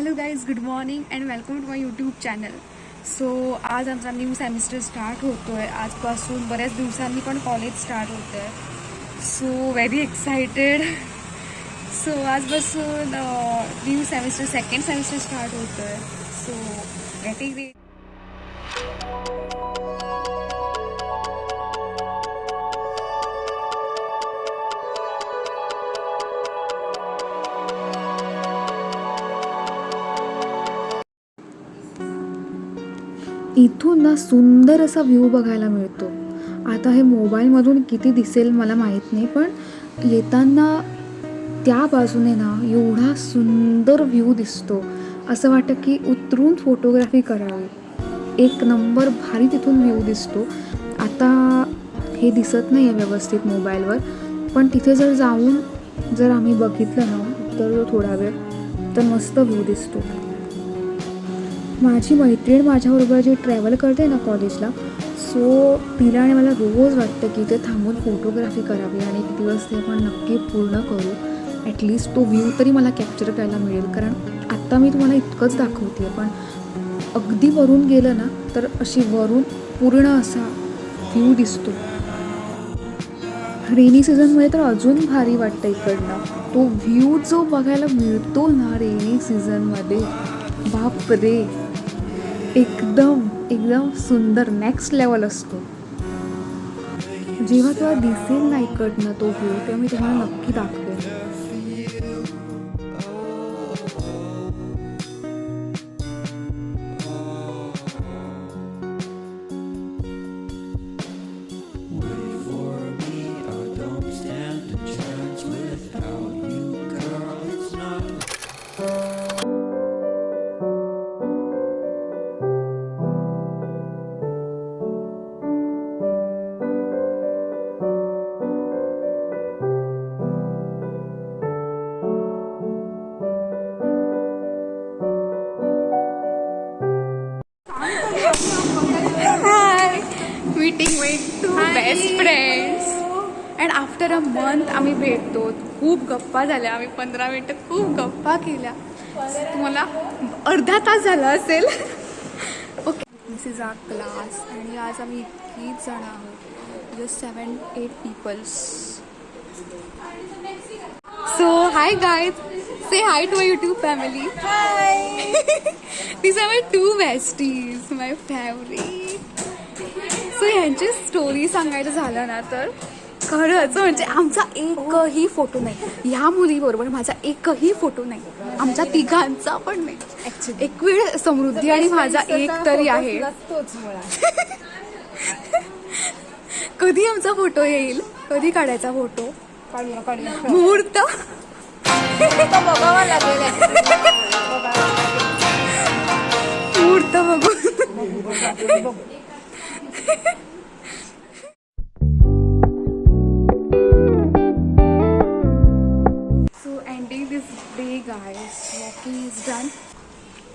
Hello guys, good morning and welcome to my YouTube channel. So आज आमचा new semester start होतो आहे. आजपासून बऱ्याच दिवसांनी पण कॉलेज स्टार्ट होतं आहे. So very excited. सो आजपासून new semester second semester start होतं आहे. So getting ready. इथून ना सुंदर असा व्ह्यू बघायला मिळतो. आता हे मोबाईलमधून किती दिसेल मला माहीत नाही, पण येताना त्या बाजूने ना एवढा सुंदर व्ह्यू दिसतो. असं वाटतं की उतरून फोटोग्राफी करावी. एक नंबर भारी तिथून व्ह्यू दिसतो. आता हे दिसत नाही आहे व्यवस्थित मोबाईलवर, पण तिथे जर जाऊन जर आम्ही बघितलं ना तर थोडा वेळ तर मस्त व्ह्यू दिसतो. माझी मैत्रीण माझ्याबरोबर जी ट्रॅव्हल करते ना कॉलेजला, सो तिला आणि मला रोज वाटतं की ते थांबून फोटोग्राफी करावी आणि एक दिवस ते आपण नक्की पूर्ण करू. ॲटलिस्ट तो व्ह्यू तरी मला कॅप्चर करायला मिळेल, कारण आत्ता मी तुम्हाला इतकंच दाखवते आहे, पण अगदी वरून गेलं ना तर अशी वरून पूर्ण असा व्ह्यू दिसतो. रेनी सीझनमध्ये तर अजून भारी वाटतं. इकडनं तो व्ह्यू जो बघायला मिळतो ना रेनी सीझनमध्ये, बाप रे, एकदम एकदम सुंदर, नेक्स्ट लेवल असतो. जेव्हा तुला दिसेल ना इकडनं तो व्ह्यू, तेव्हा मी तुम्हाला नक्की दाखवेन. Hi, meeting with two best friends and after a month आम्ही भेटतो. खूप गप्पा झाल्या. आम्ही 15 मिनटं खूप गप्पा केल्या. तुम्हाला अर्धा तास झाला असेल. Okay, this is our class आणि आज आम्ही इतकीच जण आहोत, just 7-8 peoples. So hi guys, say hi to my YouTube family. Hi. These are my two besties, my favorite. So ह्यांची स्टोरी सांगायचं झालं ना तर खरंच म्हणजे आमचा एकही फोटो नाही. ह्या मुलीबरोबर माझा एकही फोटो नाही. आमच्या तिघांचा पण नाही. ऍक्च्युली एक वेळ समृद्धी आणि माझा एक तरी आहे. कधी आमचा फोटो येईल? कधी काढायचा फोटो? मुहूर्त बघावा लागेल. मुहूर्त बघू. So ending this day guys, walking is done.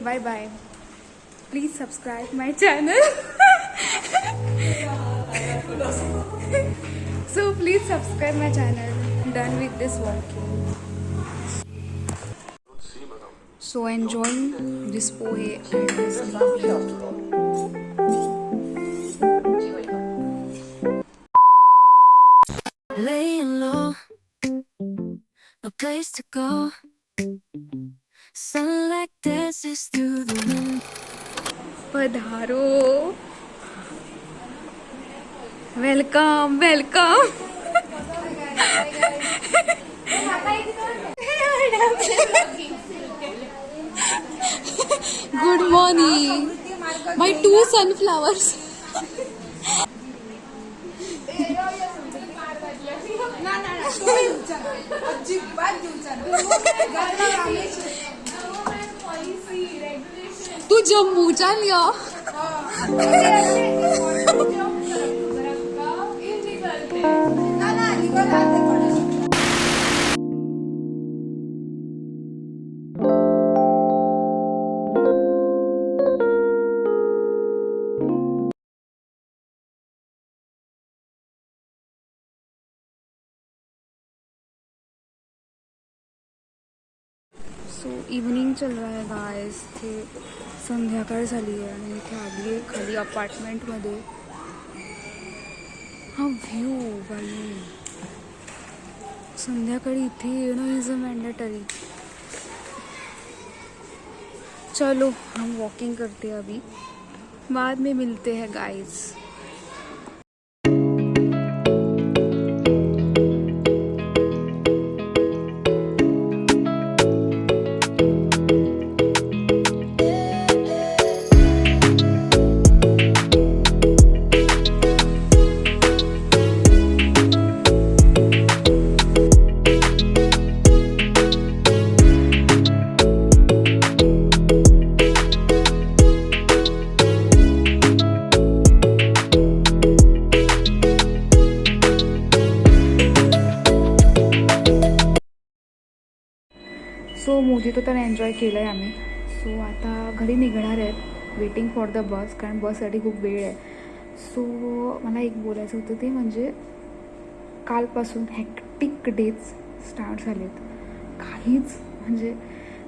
Bye bye. Please subscribe my channel. So please subscribe my channel. Done with this walking. So enjoying this pohe and this laying low, no place to go. Sunlight dances through the wind. पधारो. Welcome welcome. Good morning माय 2 sunflowers. तू जम्मूच्या लिया. So evening चल रहा है guys. ते संध्याकाळ झाली आहे आणि इथे आली आहे खाली अपार्टमेंटमध्ये. हा व्ह्यू बाई, संध्याकाळी इथे येणं इज अ मॅन्डेटरी. चलो हम वॉकिंग करते हैं अभी, बाद में मिलते हैं गाइस. सो मोजितो तर एन्जॉय केलं आहे आम्ही. सो आता घरी निघणार आहेत, वेटिंग फॉर द बस, कारण बससाठी खूप वेळ आहे. सो मला एक बोलायचं होतं ते म्हणजे कालपासून हॅक्टिक डेज स्टार्ट झालेत. काहीच म्हणजे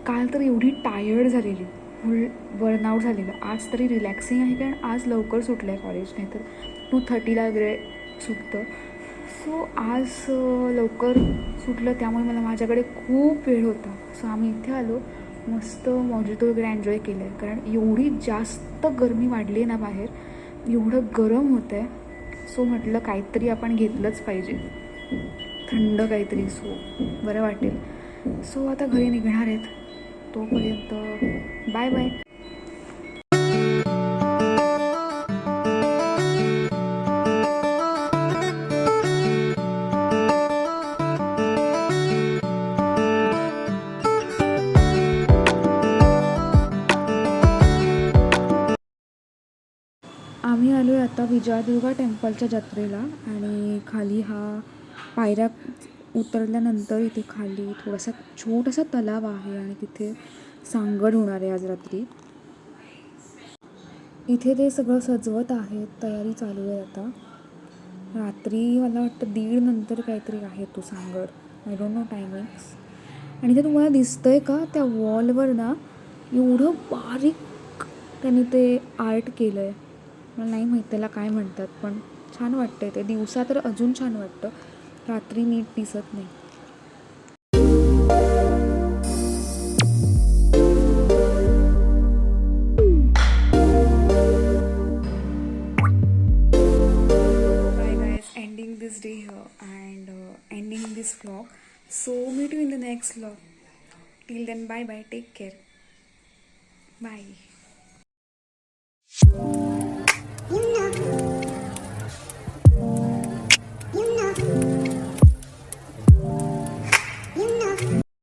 काल तर एवढी टायर्ड झालेली, फुल बर्नआउट झालेलं. आज तरी रिलॅक्सिंग आहे, कारण आज लवकर सुटलं आहे कॉलेज, नाही तर 2:30ला वगैरे सुटतं. सो आज लवकर सुटलं, त्यामुळे मला माझ्याकडे खूप वेळ होता. सो आम्ही इथे आलो, मस्त मॉजितो वगैरे एन्जॉय केलं आहे, कारण एवढी जास्त गरमी वाढली आहे ना बाहेर, एवढं गरम होतं आहे. सो म्हटलं काहीतरी आपण घेतलंच पाहिजे, थंड काहीतरी, सो बरं वाटेल. सो आता घरी निघणार आहेत, तोपर्यंत बाय बाय. आम्ही आलो आहे आता विजयदुर्गा टेम्पलच्या जत्रेला, आणि खाली हा पायऱ्या उतरल्यानंतर इथे खाली थोडासा छोटासा तलाव आहे, आणि तिथे सांगड होणार आहे आज रात्री. इथे ते सगळं सजवत आहेत, तयारी चालू आहे आता. रात्री मला वाटतं 1:30 नंतर काहीतरी आहे तो सांगड, आय डोंट नो टायमिंग्स. आणि ते तुम्हाला दिसतं आहे का, त्या वॉलवर ना एवढं बारीक त्यांनी ते आर्ट केलं आहे. मला नाही माहीत त्याला काय म्हणतात, पण छान वाटतं आहे ते. दिवसा तर अजून छान वाटतं, रात्री नीट दिसत नाही. Bye guys, ending this day here and ending this vlog. So meet you in the next vlog. Till then, bye bye, take care. Bye.